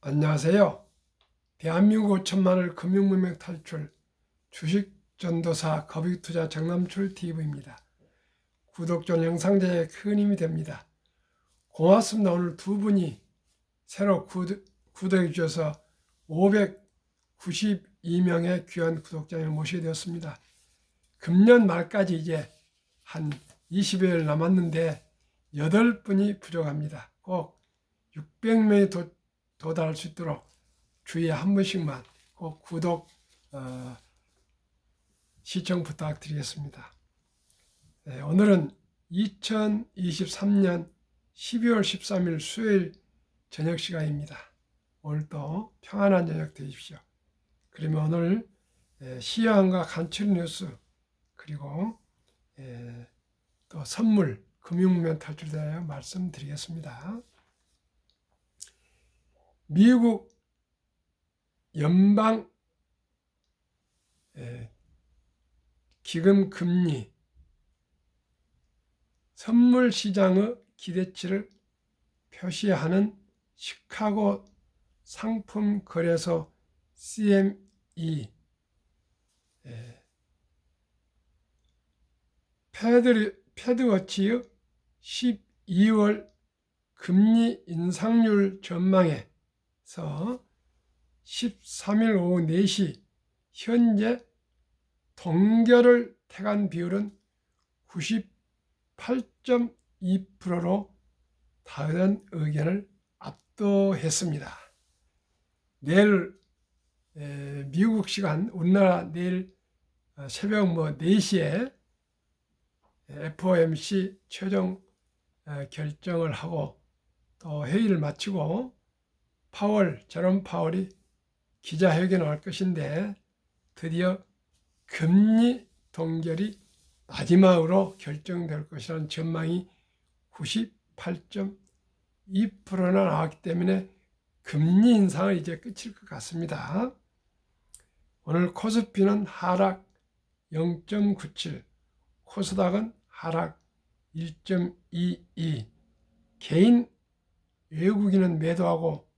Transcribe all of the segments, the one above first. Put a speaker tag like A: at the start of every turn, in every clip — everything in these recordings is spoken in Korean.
A: 안녕하세요. 대한민국 5천만을 금융문명 탈출 주식전도사 거북이투자 정남출 TV입니다. 구독 전 영상제에 큰 힘이 됩니다. 고맙습니다. 오늘 두 분이 새로 구독해 주셔서 592명의 귀한 구독자를 모시게 되었습니다. 금년 말까지 이제 한 20여일 남았는데 8분이 부족합니다. 꼭 600명이 도달할 수 있도록 주에 한 번씩만 꼭 구독, 시청 부탁드리겠습니다. 네, 오늘은 2023년 12월 13일 수요일 저녁 시간입니다. 오늘도 평안한 저녁 되십시오. 그러면 오늘 시황과 간추린 뉴스 그리고 또 선물, 금융면 탈출에 대하여 말씀드리겠습니다. 미국 연방 기금 금리 선물 시장의 기대치를 표시하는 시카고 상품 거래소 CME 패드워치의 12월 금리 인상률 전망에서 13일 오후 4시 현재 동결을 택한 비율은 98.2%로 다른 의견을 압도했습니다. 내일 미국 시간 우리나라 내일 새벽 4시에 FOMC 최종 결정을 하고 또 회의를 마치고 제롬 파월이 기자회견을 할 것인데 드디어 금리 동결이 마지막으로 결정될 것이라는 전망이 98.2%나 나왔기 때문에 금리 인상은 이제 끝일 것 같습니다. 오늘 코스피는 하락 0.97, 코스닥은 하락 1.22, 개인 외국인은 매도하고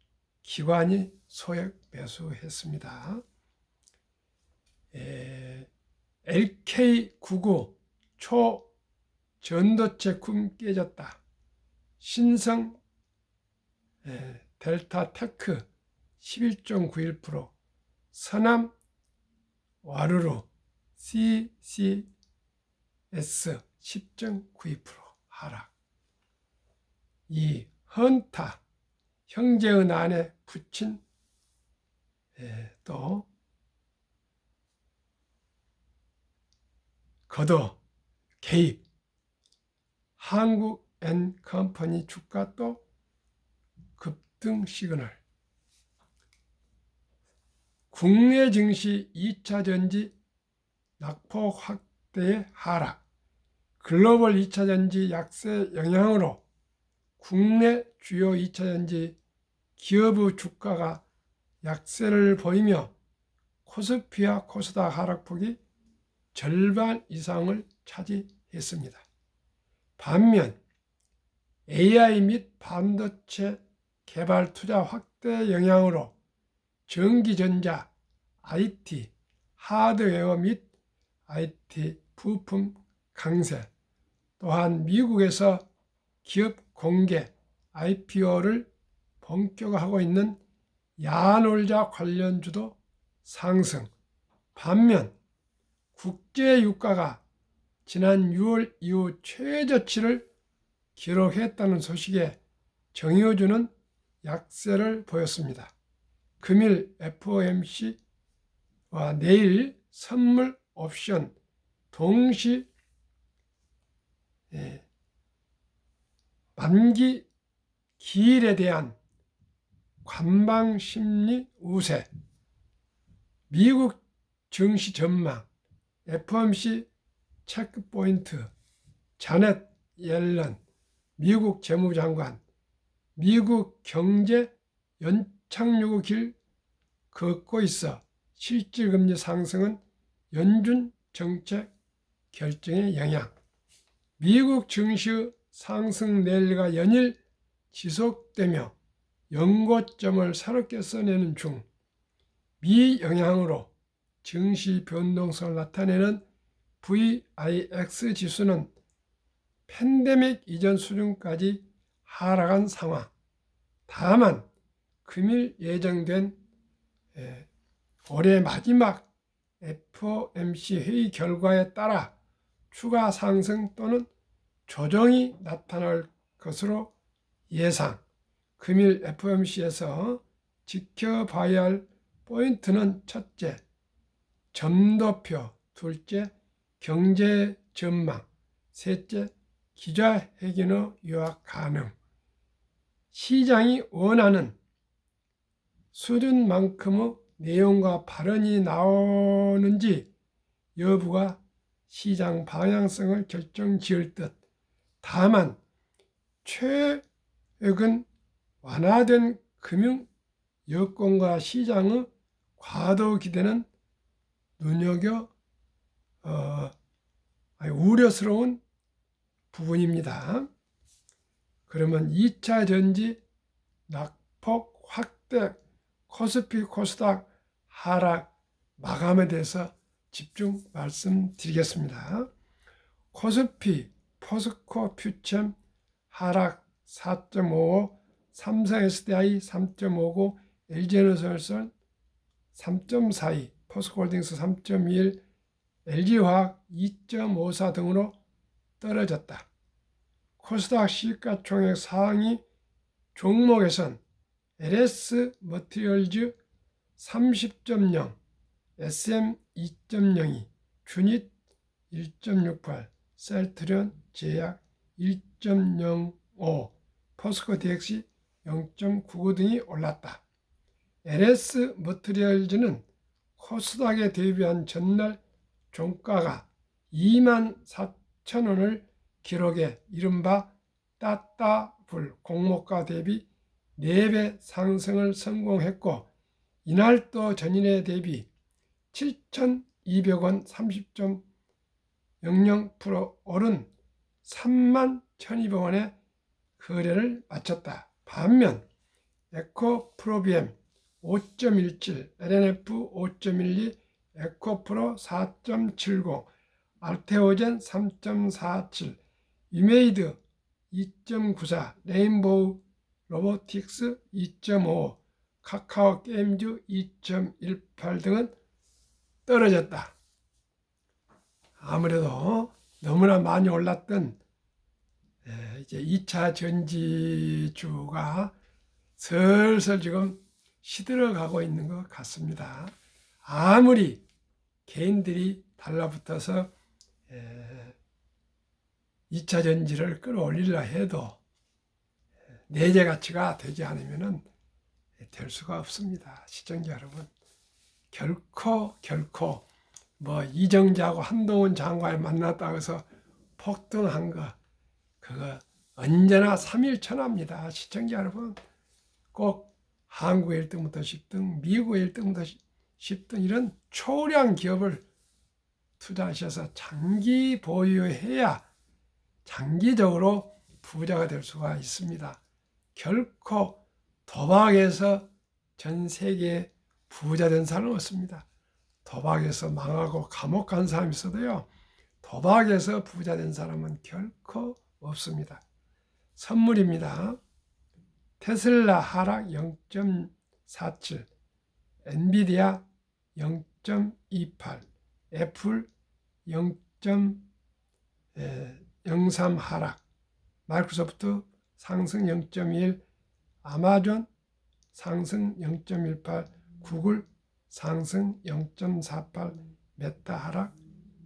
A: 기관이 소액 매수했습니다. LK99 초전도체 꿈 깨졌다. 신성 델타테크 11.91%, 서남 와르르 CCS 10.92% 하락. 이 헌타 형제의 난에 붙인 또 거둬 개입 한국앤컴퍼니 주가 또 급등 시그널. 국내 증시 2차 전지 낙폭 확대의 하락. 글로벌 2차 전지 약세 영향으로 국내 주요 2차 전지 기업의 주가가 약세를 보이며 코스피와 코스닥 하락폭이 절반 이상을 차지했습니다. 반면 AI 및 반도체 개발 투자 확대 영향으로 전기전자, IT, 하드웨어 및 IT 부품 강세, 또한 미국에서 기업 공개 IPO를 본격화하고 있는 야놀자 관련주도 상승. 반면 국제 유가가 지난 6월 이후 최저치를 기록했다는 소식에 정유주는 약세를 보였습니다. 금일 FOMC와 내일 선물 옵션 동시 만기 기일에 대한 관방 심리 우세, 미국 증시 전망, FOMC 체크포인트, 자넷 옐런 미국 재무장관, 미국 경제 연착륙의 길 걷고 있어 실질금리 상승은 연준 정책 결정의 영향, 미국 증시 상승 랠리가 연일 지속되며 연고점을 새롭게 써내는 중 미영향으로 증시 변동성을 나타내는 VIX 지수는 팬데믹 이전 수준까지 하락한 상황. 다만 금일 예정된 올해 마지막 FOMC 회의 결과에 따라 추가 상승 또는 조정이 나타날 것으로 예상. 금일 FOMC에서 지켜봐야 할 포인트는 첫째, 점도표, 둘째, 경제 전망, 셋째, 기자회견의 요약 가능. 시장이 원하는 수준만큼의 내용과 발언이 나오는지 여부가 시장 방향성을 결정지을 듯. 다만 최근 완화된 금융 여건과 시장의 과도 기대는 우려스러운 부분입니다. 그러면 2차 전지 낙폭 확대, 코스피 코스닥 하락 마감에 대해서 집중 말씀드리겠습니다. 코스피 포스코 퓨처 하락 4.55, 삼성 SDI 3.59, LG에너지솔루션 3.42, 포스코홀딩스 3.21, LG화학 2.54 등으로 떨어졌다. 코스닥 시가총액 상위 종목에선 LS 머티리얼즈 30.0, SM 2.02, 주닛 1.68, 셀트리온 제약 1.05, 포스코 DX 0.99 등이 올랐다. LS 머티리얼즈는 코스닥에 대비한 전날 종가가 24,000원을 기록해 이른바 따따블 공모가 대비 4배 상승을 성공했고, 이날도 전일에 대비 7,200원 30.00% 오른 31,200원에 거래를 마쳤다. 반면 에코프로비엠 5.17, LNF 5.12, 에코프로 4.70, 알테오젠 3.47, 유메이드 2.94, 레인보우 로보틱스 2.5, 카카오 게임즈 2.18 등은 떨어졌다. 아무래도 너무나 많이 올랐던 이제 2차 전지주가 슬슬 지금 시들어가고 있는 것 같습니다. 아무리 개인들이 달라붙어서 2차 전지를 끌어올리려 해도 내재 가치가 되지 않으면 될 수가 없습니다. 시청자 여러분, 결코 뭐 이정재하고 한동훈 장관이 만났다고 해서 폭등한 거, 그거 언제나 3일천합니다. 시청자 여러분, 꼭 한국의 1등부터 10등, 미국의 1등부터 10등 이런 초량 기업을 투자하셔서 장기 보유해야 장기적으로 부자가 될 수가 있습니다. 결코 도박에서 전 세계에 부자 된 사람은 없습니다. 도박에서 망하고 감옥 간 사람이 있어도요, 도박에서 부자 된 사람은 결코 없습니다. 선물입니다. 테슬라 하락 0.47, 엔비디아 0.28, 애플 0.03 하락, 마이크로소프트 상승 0.1, 아마존 상승 0.18, 구글 상승 0.48, 메타 하락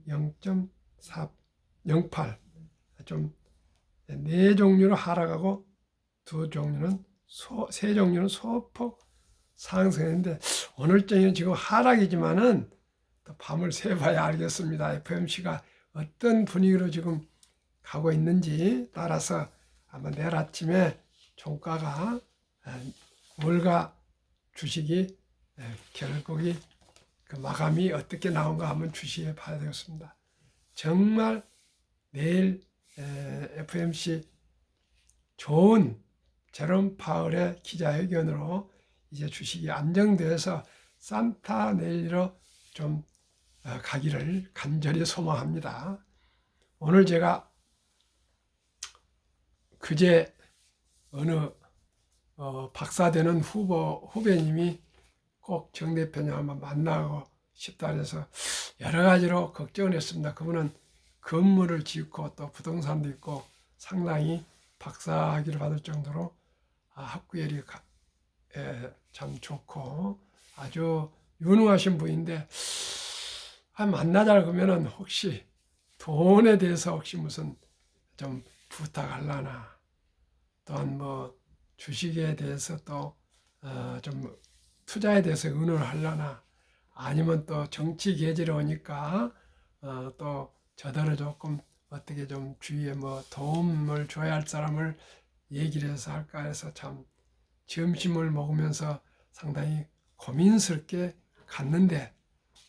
A: 0.08. 좀 네 종류로 하락하고 세 종류는 소폭 상승했는데, 오늘장에는 지금 하락이지만은 또 밤을 새봐야 알겠습니다. FOMC가 어떤 분위기로 지금 가고 있는지 따라서 아마 내일 아침에 종가가 월가 주식이 결국이 그 마감이 어떻게 나온가 한번 주시해 봐야 되겠습니다. 정말 내일 FOMC 좋은 제롬 파월의 기자회견으로 이제 주식이 안정돼서 산타네일로 좀 가기를 간절히 소망합니다. 오늘 제가 그제 어느 박사되는 후배님이 꼭 정 대표님 한번 만나고 싶다 그래서 여러 가지로 걱정을 했습니다. 그분은 건물을 짓고 또 부동산도 있고 상당히 박사학위를 받을 정도로 학구열이 참 좋고 아주 유능하신 분인데 만나자 그러면은 혹시 돈에 대해서 혹시 무슨 좀 부탁하려나 또한 뭐 주식에 대해서 또 좀 투자에 대해서 의논을 하려나 아니면 또 정치 계절이 오니까 또 저더러 조금 어떻게 좀 주위에 뭐 도움을 줘야 할 사람을 얘기를 해서 할까 해서 참 점심을 먹으면서 상당히 고민스럽게 갔는데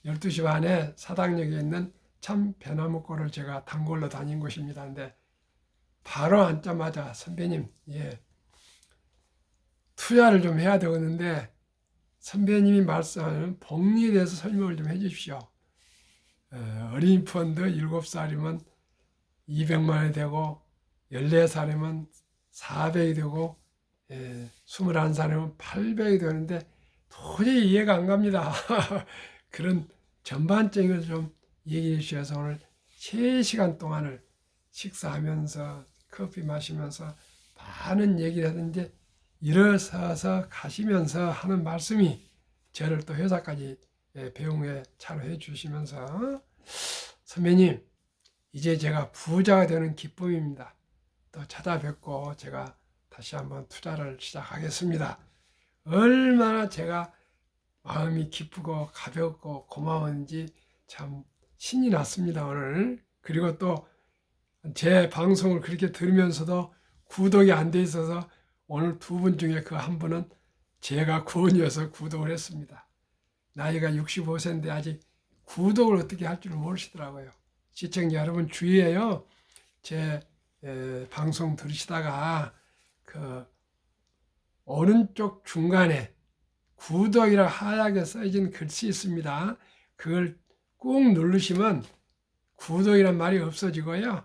A: 12시 반에 사당역에 있는 참 배나무골을 제가 단골로 다닌 곳입니다. 근데 바로 앉자마자 선배님, 예, 투자를 좀 해야 되겠는데 선배님이 말씀하는 복리에 대해서 설명을 좀 해주십시오. 어린이 펀드 7살이면 200만 원이 되고 14살이면 400이 되고 21살이면 800이 되는데 도저히 이해가 안 갑니다. 그런 전반적인 걸 좀 얘기해 주셔서 오늘 3시간 동안을 식사하면서 커피 마시면서 많은 얘기를 하는데 일어서서 가시면서 하는 말씀이 저를 또 회사까지 배웅에 차로해 주시면서 선배님 이제 제가 부자가 되는 기쁨입니다. 또 찾아뵙고 제가 다시 한번 투자를 시작하겠습니다. 얼마나 제가 마음이 기쁘고 가볍고 고마운지 참 신이 났습니다 오늘. 그리고 또 제 방송을 그렇게 들으면서도 구독이 안 돼 있어서 오늘 2분 중에 그 한 분은 제가 구원이어서 구독을 했습니다. 나이가 65세인데 아직 구독을 어떻게 할 줄 모르시더라고요. 시청자 여러분 주의해요. 제 방송 들으시다가 그 오른쪽 중간에 구독이라 하얗게 써진 글씨 있습니다. 그걸 꾹 누르시면 구독이란 말이 없어지고요.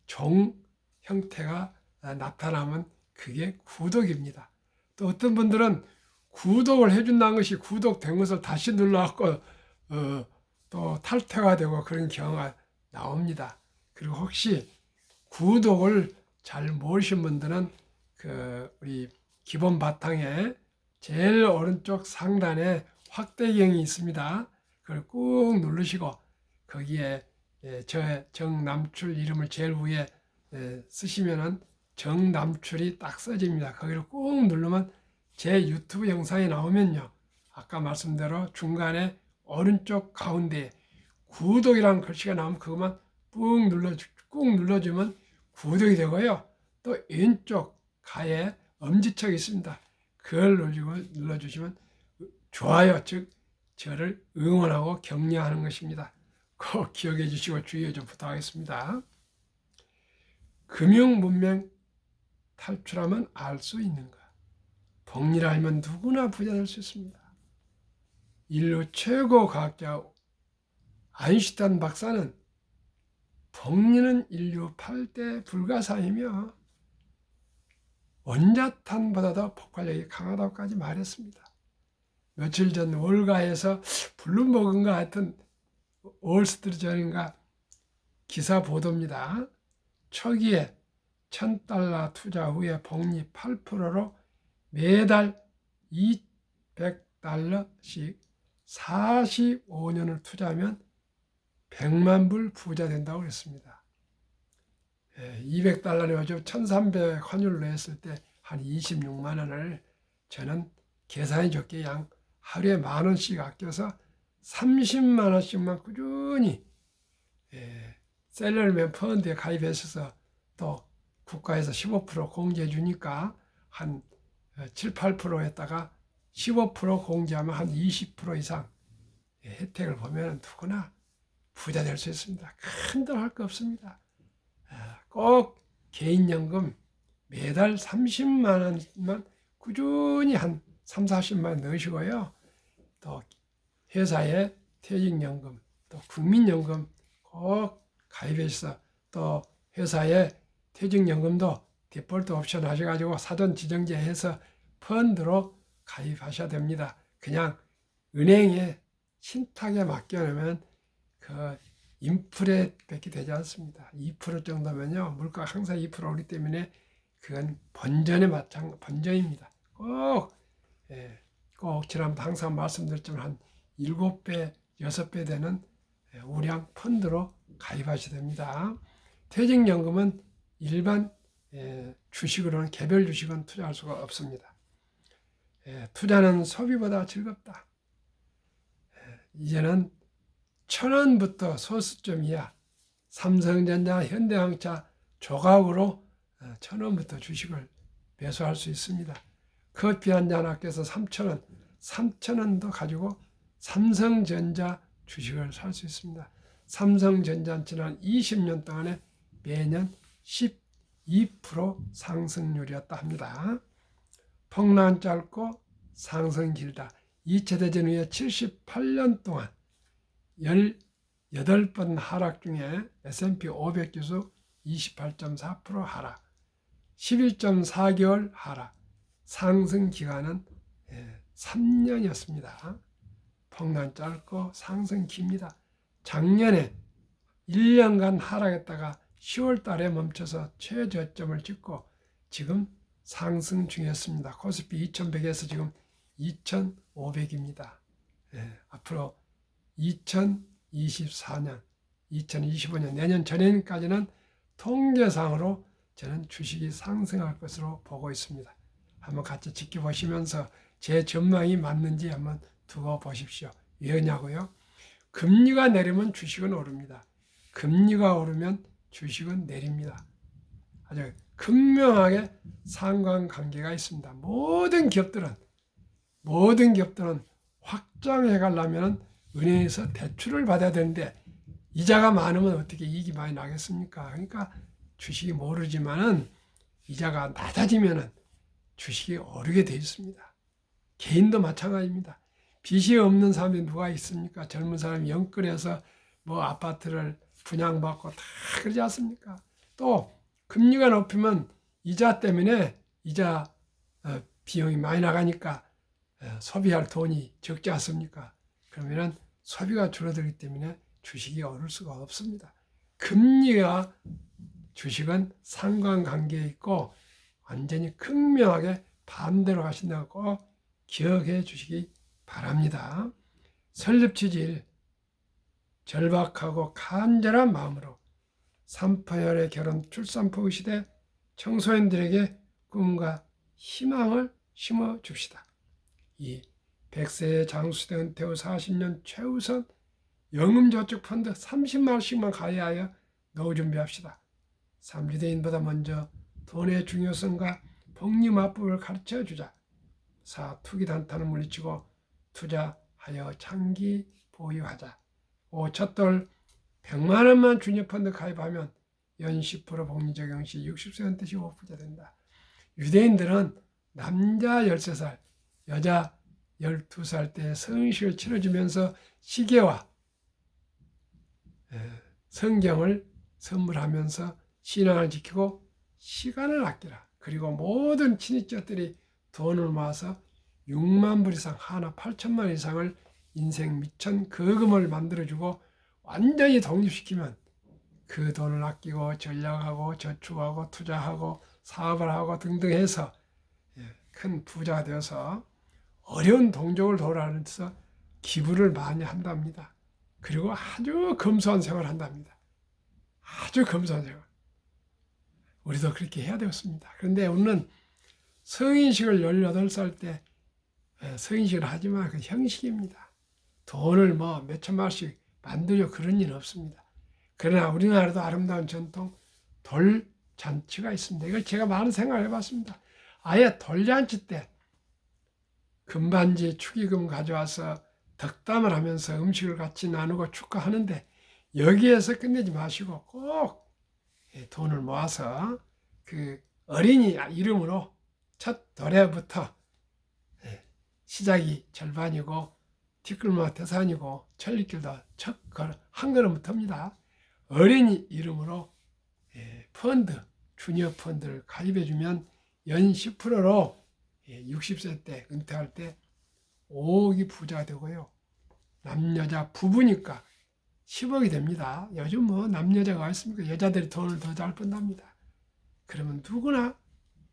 A: 종 형태가 나타나면 그게 구독입니다. 또 어떤 분들은 구독을 해준다는 것이 구독된 것을 다시 눌러갖고 또 탈퇴가 되고 그런 경우가 나옵니다. 그리고 혹시 구독을 잘 모르신 분들은 그 우리 기본 바탕에 제일 오른쪽 상단에 확대경이 있습니다. 그걸 꾹 누르시고 거기에 저 정남출 이름을 제일 위에 쓰시면은 정남출이 딱 써집니다. 거기를 꾹 누르면 제 유튜브 영상이 나오면요. 아까 말씀대로 중간에 오른쪽 가운데 구독이라는 글씨가 나오면 그것만 꾹 눌러주면 구독이 되고요. 또 왼쪽 가에 엄지척이 있습니다. 그걸 눌러주시면 좋아요, 즉 저를 응원하고 격려하는 것입니다. 꼭 기억해 주시고 주의해 좀 부탁하겠습니다. 금융문맹 탈출하면 알 수 있는가? 복리를 알면 누구나 부자 될 수 있습니다. 인류 최고 과학자 아인슈타인 박사는 복리는 인류 8대 불가사이며 원자탄보다도 폭발력이 강하다고까지 말했습니다. 며칠 전 월가에서 블룸버그인가 하여튼 월스트리트저널인가 기사 보도입니다. 초기에 $1,000 투자 후에 복리 8%로 매달 $200씩 45년을 투자하면 100만 불 부자 된다고 그랬습니다. $200는 요즘 1,300 환율로 했을 때 한 26만 원을 저는 계산해 줬기에 양 하루에 10,000원씩 아껴서 30만 원씩만 꾸준히 셀러리맨 펀드에 가입해서 또 국가에서 15% 공제해 주니까 한 7, 8% 했다가 15% 공제하면 한 20% 이상 혜택을 보면 누구나 부자 될 수 있습니다. 큰 돈 할 거 없습니다. 꼭 개인연금 매달 30만 원만 꾸준히 한 3, 40만 원 넣으시고요. 또 회사에 퇴직연금, 또 국민연금 꼭 가입해서 또 회사에 퇴직연금도 디폴트 옵션 하셔가지고 사전 지정제해서 펀드로 가입하셔야 됩니다. 그냥 은행에 신탁에 맡겨놓으면 그 인플레밖에 되지 않습니다. 2% 정도면요, 물가가 항상 2% 오기 때문에 그건 번전입니다. 꼭, 꼭 지난번에 항상 말씀드렸지만 한 7배, 6배 되는 우량 펀드로 가입하셔야 됩니다. 퇴직연금은 일반 주식으로는 개별 주식은 투자할 수가 없습니다. 투자는 소비보다 즐겁다. 이제는 1,000원부터 소수점 이하 삼성전자, 현대항차 조각으로 1,000원부터 주식을 매수할 수 있습니다. 커피 한 잔 아껴서 3,000원, 3,000원도 가지고 삼성전자 주식을 살 수 있습니다. 삼성전자는 지난 20년 동안에 매년 12% 상승률이었다 합니다. 폭락 짧고 상승 길다. 2차 대전 후에 78년 동안 18번 하락 중에 S&P 500 지수 28.4% 하락, 11.4개월 하락, 상승 기간은 3년이었습니다. 폭락 짧고 상승 깁니다. 작년에 1년간 하락했다가 10월 달에 멈춰서 최저점을 찍고 지금 상승 중이었습니다. 코스피 2100에서 지금 2500입니다. 앞으로 2024년, 2025년, 내년 전년까지는 통계상으로 저는 주식이 상승할 것으로 보고 있습니다. 한번 같이 지켜보시면서 제 전망이 맞는지 한번 두고 보십시오. 왜냐고요? 금리가 내리면 주식은 오릅니다. 금리가 오르면 주식은 내립니다. 아주 극명하게 상관관계가 있습니다. 모든 기업들은 확장해 가려면 은행에서 대출을 받아야 되는데 이자가 많으면 어떻게 이익이 많이 나겠습니까? 그러니까 주식이 모르지만은 이자가 낮아지면은 주식이 오르게 되어 있습니다. 개인도 마찬가지입니다. 빚이 없는 사람이 누가 있습니까? 젊은 사람이 영끌해서 뭐 아파트를 분양받고 다 그러지 않습니까? 또 금리가 높으면 이자 때문에 이자 비용이 많이 나가니까 소비할 돈이 적지 않습니까? 그러면은 소비가 줄어들기 때문에 주식이 오를 수가 없습니다. 금리와 주식은 상관관계에 있고 완전히 극명하게 반대로 가신다고 꼭 기억해 주시기 바랍니다. 설립 취지일 절박하고 간절한 마음으로 삼포열의 결혼 출산포 시대 청소년들에게 꿈과 희망을 심어 줍시다. 2. 100세의 장수대 은퇴 후 40년 최우선 영음저축펀드 30만 원씩만 가입하여 노후 준비합시다. 3. 유대인보다 먼저 돈의 중요성과 복리마법을 가르쳐주자. 4. 투기 단타는 물리치고 투자하여 장기 보유하자. 5. 첫돌 100만 원만 주니펀드 가입하면 연 10% 복리 적용 시 60세 은퇴 시 5% 된다. 유대인들은 남자 13살, 여자 12살 때 성식을 치러주면서 시계와 성경을 선물하면서 신앙을 지키고 시간을 아끼라. 그리고 모든 친인척들이 돈을 모아서 6만 불 이상, 하나 8천만 원 이상을 인생 미천 거금을 만들어주고 완전히 독립시키면 그 돈을 아끼고 전략하고 저축하고 투자하고 사업을 하고 등등 해서 큰 부자가 되어서 어려운 동족을 도우라면서 기부를 많이 한답니다. 그리고 아주 검소한 생활을 한답니다. 아주 검소한 생활. 우리도 그렇게 해야 되었습니다. 그런데 우리는 성인식을 18살 때 성인식을 하지만 그 형식입니다. 돈을 뭐 몇천만 원씩 만들려 그런 일은 없습니다. 그러나 우리나라도 아름다운 전통 돌잔치가 있습니다. 이걸 제가 많은 생각을 해봤습니다. 아예 돌잔치 때 금반지 축의금 가져와서 덕담을 하면서 음식을 같이 나누고 축하하는데 여기에서 끝내지 마시고 꼭 돈을 모아서 그 어린이 이름으로 첫 도래부터 시작이 절반이고 뒷글마 태산이고 천리길도 한 걸음부터입니다. 어린이 이름으로 펀드, 주니어 펀드를 가입해주면 연 10%로 60세 때 은퇴할 때 5억이 부자가 되고요. 남여자 부부니까 10억이 됩니다. 요즘 뭐 남여자가 있습니까? 여자들이 돈을 더 잘 번답니다. 그러면 누구나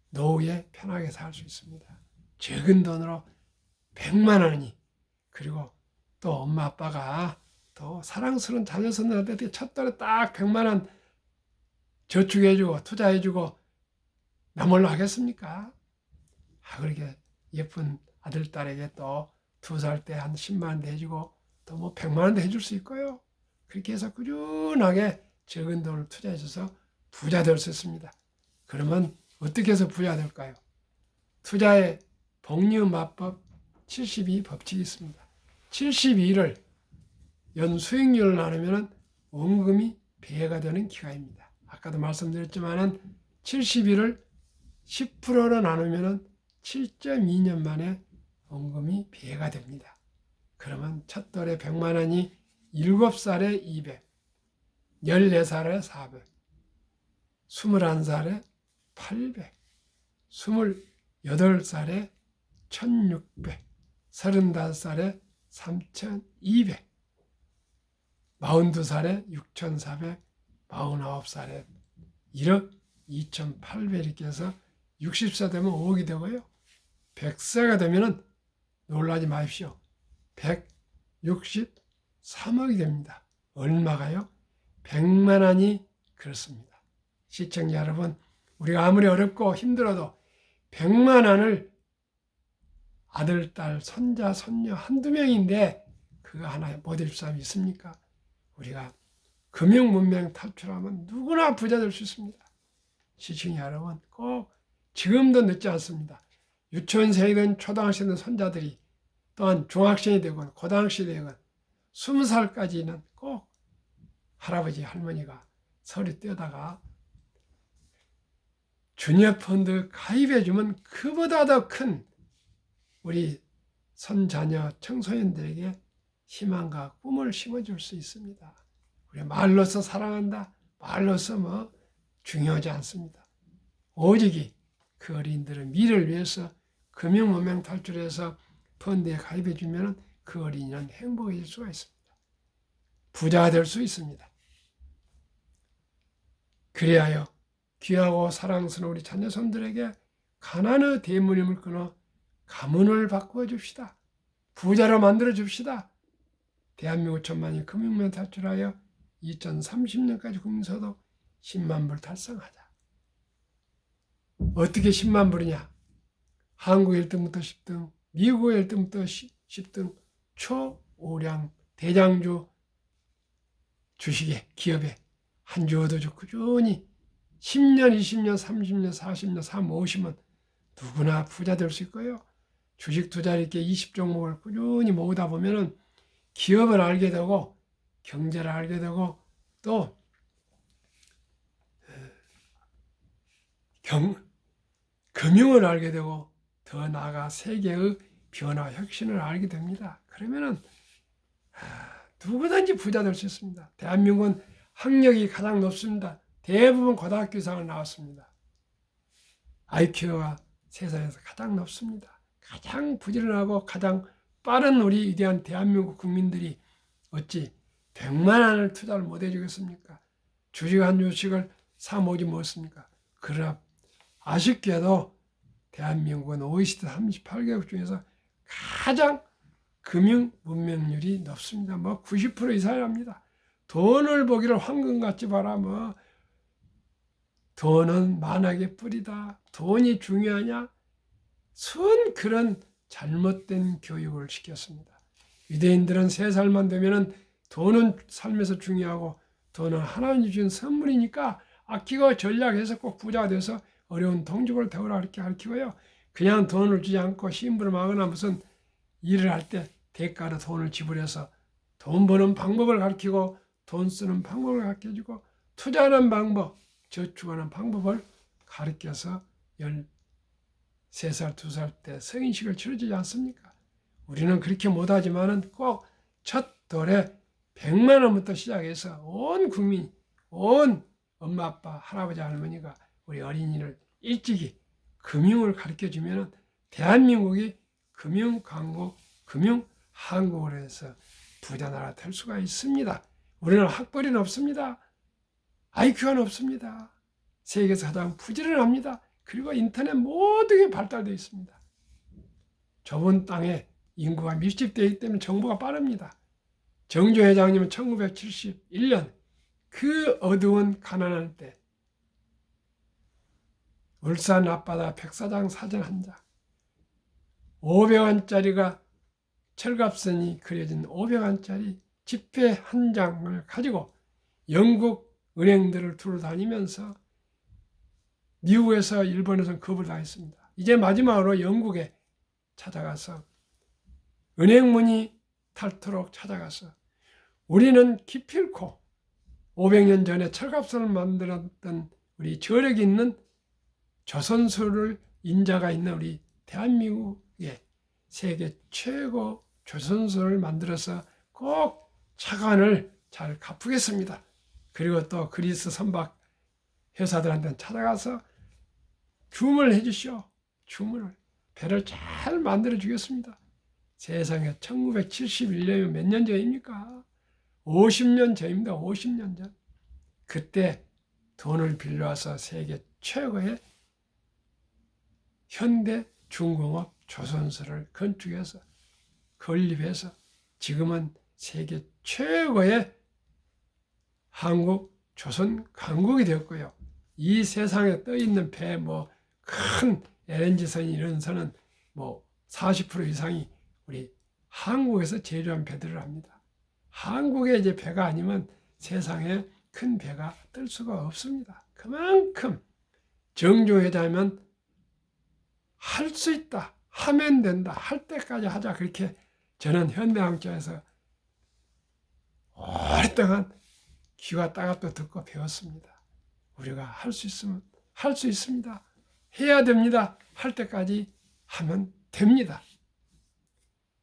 A: 노후에 편하게 살 수 있습니다. 적은 돈으로 100만 원이, 그리고 또 엄마 아빠가 또 사랑스러운 자녀 손들한테 첫 달에 딱 100만 원 저축해주고 투자해주고 나 몰라 하겠습니까? 그렇게 예쁜 아들, 딸에게 또 2살 때 한 10만 원 내주고 또 뭐 100만 원도 해줄 수 있고요. 그렇게 해서 꾸준하게 적은 돈을 투자해줘서 부자 될 수 있습니다. 그러면 어떻게 해서 부자 될까요? 투자의 복리음합법 72 법칙이 있습니다. 72를 연 수익률을 나누면 원금이 배가 되는 기간입니다. 아까도 말씀드렸지만 72를 10%로 나누면 7.2년 만에 원금이 배가 됩니다. 그러면 첫 돌에 100만 원이 7살에 200, 14살에 400, 21살에 800, 28살에 1600, 35살에 3200, 42살에 6400, 49살에 1억 2800 이렇게 해서 60세 되면 5억이 되고요. 100세가 되면 놀라지 마십시오. 163억이 됩니다. 얼마가요? 100만 원이 그렇습니다. 시청자 여러분, 우리가 아무리 어렵고 힘들어도 100만 원을 아들, 딸, 손자, 손녀 한두 명인데 그거 하나 못 일 사람이 있습니까? 우리가 금융문명 탈출하면 누구나 부자 될 수 있습니다. 시청자 여러분, 꼭 지금도 늦지 않습니다. 유치원생이든 초등학생이든 손자들이 또한 중학생이 되건 고등학생이 되건 20살까지는 꼭 할아버지 할머니가 서류 떼다가 주니어 펀드 가입해주면 그보다 더 큰 우리 손자녀 청소년들에게 희망과 꿈을 심어줄 수 있습니다. 우리 말로서 사랑한다, 말로서 뭐 중요하지 않습니다. 오직이 그 어린이들의 미래를 위해서 금융문명 탈출해서 펀드에 가입해주면 그 어린이는 행복해질 수가 있습니다. 부자가 될 수 있습니다. 그리하여 귀하고 사랑스러운 우리 자녀손들에게 가난의 대물림을 끊어 가문을 바꾸어 줍시다. 부자로 만들어 줍시다. 대한민국 천만이 금융문 탈출하여 2030년까지 국민소득 10만 불 달성하자. 어떻게 10만 불이냐? 한국 1등부터 10등, 미국 1등부터 10등 초오량 대장주 주식에, 기업에 한 주 얻어줘 꾸준히 10년, 20년, 30년, 40년, 50년 누구나 부자 될 수 있고요. 주식 투자를 이렇게 20종목을 꾸준히 모으다 보면은 기업을 알게 되고 경제를 알게 되고 또 금융을 알게 되고 더 나아가 세계의 변화, 혁신을 알게 됩니다. 그러면은 누구든지 부자 될 수 있습니다. 대한민국은 학력이 가장 높습니다. 대부분 고등학교 이상을 나왔습니다. IQ가 세상에서 가장 높습니다. 가장 부지런하고 가장 빠른 우리 위대한 대한민국 국민들이 어찌 100만 원을 투자를 못 해주겠습니까? 주식 한 주식을 사 모으지 못했습니까? 그러나 아쉽게도 대한민국은 OECD 38개국 중에서 가장 금융 문명률이 높습니다. 뭐 90% 이상이랍니다. 돈을 보기를 황금같이 봐라. 뭐 돈은 만악의 뿌리다. 돈이 중요하냐? 순 그런 잘못된 교육을 시켰습니다. 유대인들은 3살만 되면은 돈은 삶에서 중요하고 돈은 하나님이 주신 선물이니까 아끼고 전략해서 꼭 부자가 돼서 어려운 동족을 태우라 이렇게 가르치고요. 그냥 돈을 주지 않고 심부름하거나 무슨 일을 할 때 대가로 돈을 지불해서 돈 버는 방법을 가르치고 돈 쓰는 방법을 가르쳐주고 투자하는 방법, 저축하는 방법을 가르쳐서 13살, 2살 때 성인식을 치러주지 않습니까? 우리는 그렇게 못하지만은 꼭 첫 돌에 100만 원부터 시작해서 온 국민, 온 엄마, 아빠, 할아버지, 할머니가 우리 어린이를 일찍이 금융을 가르쳐주면 대한민국이 금융강국, 금융한국으로 해서 부자 나라 될 수가 있습니다. 우리는 학벌이 없습니다. IQ가 높습니다. 세계에서 가장 부지런합니다. 그리고 인터넷 모든 게 발달되어 있습니다. 좁은 땅에 인구가 밀집되어 있기 때문에 정보가 빠릅니다. 정조 회장님은 1971년 그 어두운 가난할 때 울산 앞바다 백사장 사진 한 장, 500원짜리가 철갑선이 그려진 500원짜리 지폐 한 장을 가지고 영국 은행들을 둘러다니면서 미국에서 일본에서는 겁을 당했습니다. 이제 마지막으로 영국에 찾아가서 은행문이 닳도록 찾아가서 우리는 기필코 500년 전에 철갑선을 만들었던 우리 저력이 있는 조선소를 인자가 있는 우리 대한민국에 세계 최고 조선소를 만들어서 꼭 차관을 잘 갚으겠습니다. 그리고 또 그리스 선박 회사들한테 찾아가서 주문을 해주시오. 주문을. 배를 잘 만들어 주겠습니다. 세상에 1971년이면 몇 년 전입니까? 50년 전입니다. 50년 전. 그때 돈을 빌려와서 세계 최고의 현대 중공업 조선소를 건축해서 건립해서 지금은 세계 최고의 한국 조선 강국이 되었고요. 이 세상에 떠 있는 배 큰 LNG선 이런 선은 40% 이상이 우리 한국에서 제조한 배들을 합니다. 한국의 이제 배가 아니면 세상에 큰 배가 뜰 수가 없습니다. 그만큼 정조회담은 할 수 있다, 하면 된다, 할 때까지 하자 그렇게 저는 현대학자에서 오랫동안 귀가 따갑게 듣고 배웠습니다. 우리가 할 수 있으면 할 수 있습니다. 해야 됩니다. 할 때까지 하면 됩니다.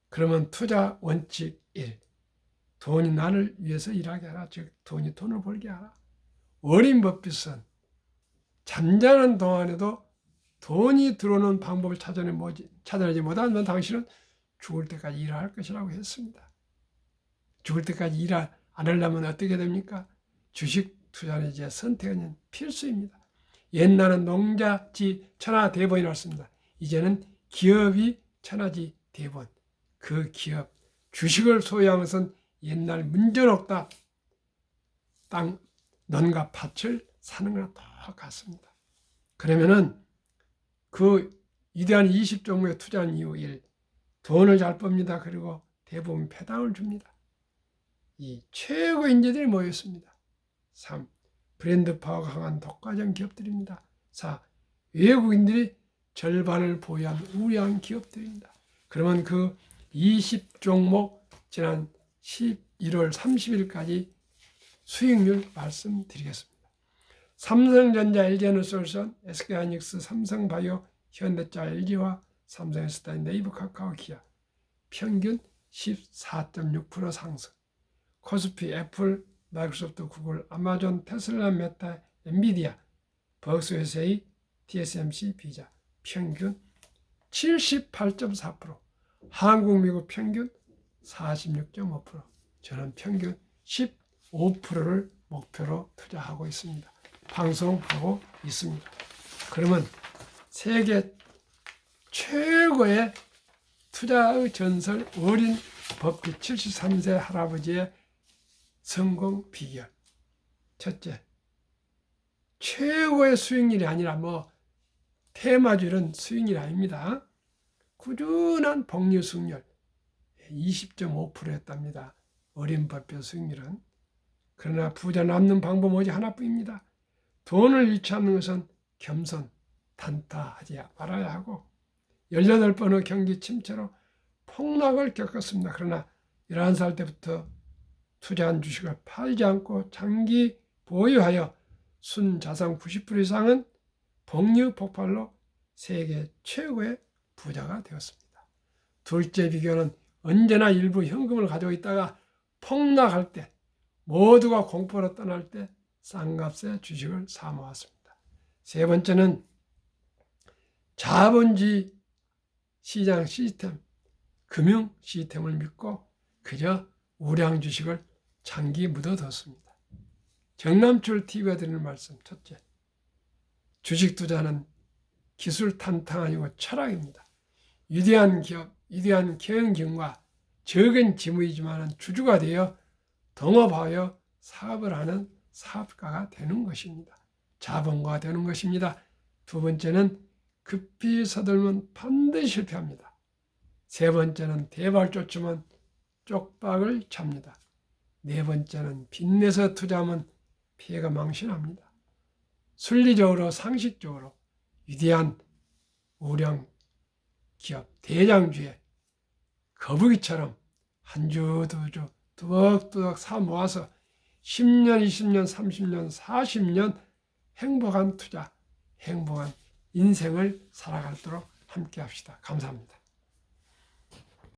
A: 그러면 투자 원칙 1. 돈이 나를 위해서 일하게 하라. 즉 돈이 돈을 벌게 하라. 워린 버핏은 잠자는 동안에도 돈이 들어오는 방법을 찾아내지 못하면 당신은 죽을 때까지 일을 할 것이라고 했습니다. 죽을 때까지 일 안 하려면 어떻게 됩니까? 주식 투자는 이제 선택은 필수입니다. 옛날은 농자지 천하대본이 났습니다. 이제는 기업이 천하지 대본. 그 기업, 주식을 소유한 것은 옛날 문제없다. 땅, 논과 밭을 사는 거랑 똑같습니다. 그러면은 그 위대한 20종목에 투자한 이유 1. 돈을 잘 빱니다. 그리고 대부분 배당을 줍니다. 이 최고 인재들이 모였습니다. 3. 브랜드 파워가 강한 독과점 기업들입니다. 4. 외국인들이 절반을 보유한 우량 기업들입니다. 그러면 그 20종목 지난 11월 30일까지 수익률 말씀드리겠습니다. 삼성전자, LG에너솔루션, SK하이닉스, 삼성바이오, 현대차, LG와 삼성에스타, 네이버, 카카오, 기아 평균 14.6% 상승. 코스피, 애플, 마이크로소프트, 구글, 아마존, 테슬라, 메타, 엔비디아, 버크스웨세이, TSMC, 비자 평균 78.4%, 한국, 미국 평균 46.5%, 저는 평균 15%를 목표로 투자하고 있습니다. 방송하고 있습니다. 그러면 세계 최고의 투자의 전설 워린 버핏 73세 할아버지의 성공 비결. 첫째, 최고의 수익률이 아니라 테마주는 수익률이 아닙니다. 꾸준한 복리 수익률 20.5%였답니다. 워린 버핏 수익률은. 그러나 부자 남는 방법 오직 하나뿐입니다. 돈을 잃지 않는 것은 겸손, 단타하지 말아야 하고 18번의 경기 침체로 폭락을 겪었습니다. 그러나 11살 때부터 투자한 주식을 팔지 않고 장기 보유하여 순자산 90% 이상은 복류 폭발로 세계 최고의 부자가 되었습니다. 둘째 비결은 언제나 일부 현금을 가지고 있다가 폭락할 때, 모두가 공포로 떠날 때 싼값에 주식을 사 모았습니다. 세 번째는 자본주의 시장 시스템, 금융 시스템을 믿고 그저 우량 주식을 장기 묻어뒀습니다. 정남출 TV가 드리는 말씀, 첫째, 주식 투자는 기술 탄탄 아니고 철학입니다. 위대한 기업, 위대한 경영진과 적은 지무이지만 주주가 되어 동업하여 사업을 하는 사업가가 되는 것입니다. 자본가가 되는 것입니다. 두 번째는 급히 서둘면 반드시 실패합니다. 세 번째는 대발 쫓으면 쪽박을 찹니다. 네 번째는 빚내서 투자하면 피해가 망신합니다. 순리적으로 상식적으로 위대한 우량 기업 대장주에 거북이처럼 한 주 두 주 뚜벅뚜벅 사 모아서 10년, 20년, 30년, 40년 행복한 투자, 행복한 인생을 살아가도록 함께 합시다. 감사합니다.